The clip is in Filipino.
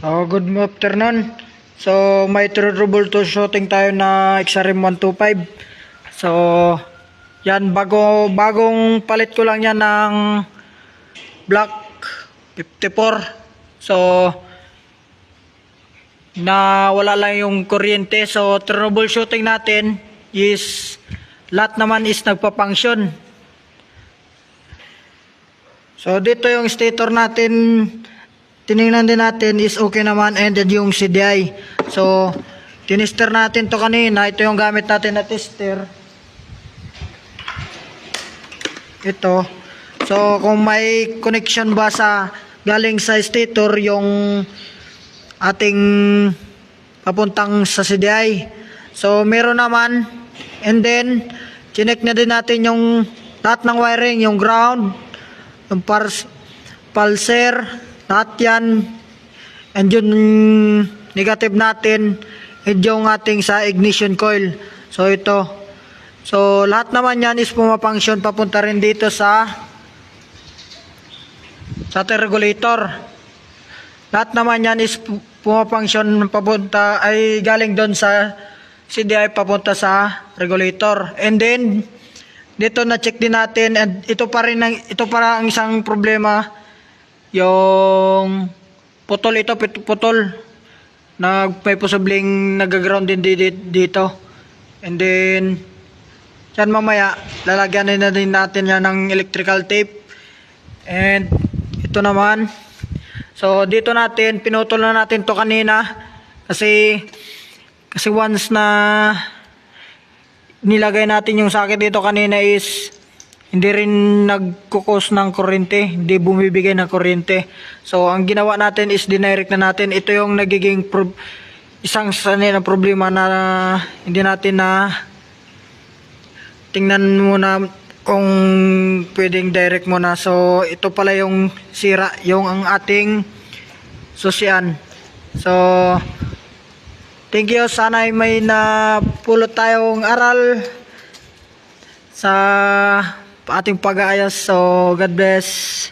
So, good afternoon. So, may troubleshooting tayo na XRM 125. So, yan, bagong palit ko lang yan ng black 54. So, na wala lang yung kuryente. So, troubleshooting natin is lahat naman is nagpa-function. So, dito yung stator natin, tiningnan din natin is okay naman, and then yung CDI. So, tinister natin to kanina. Ito yung gamit natin na tester. Ito. So, kung may connection ba sa galing sa stator yung ating papuntang sa CDI. So, meron naman. And then, chinek na din natin yung lahat ng wiring, yung ground, yung pulser, lahat yan. And yung negative natin, and yung ating sa ignition coil. So, ito. So, lahat naman yan is pumapunction papunta rin dito sa regulator. Lahat naman yan is pumapunction papunta, ay galing doon sa CDI papunta sa regulator. And then, dito na check din natin, and ito pa ang isang problema, yung putol may posibleng nag-ground din dito. And then yan, mamaya lalagyan na din natin yan ng electrical tape. And ito naman, so dito natin pinutol na natin to kanina kasi once na nilagay natin yung socket dito kanina is hindi rin nagkukos ng kuryente, hindi bumibigay ng kuryente. So, ang ginawa natin is dinirect na natin. Ito yung nagiging isang sanay na problema na hindi natin na tingnan muna kung pwedeng direct muna. So, ito pala yung sira, yung ang ating susian. So, thank you. Sana ay may napulot tayong aral sa ating pag-aayos. So, God bless.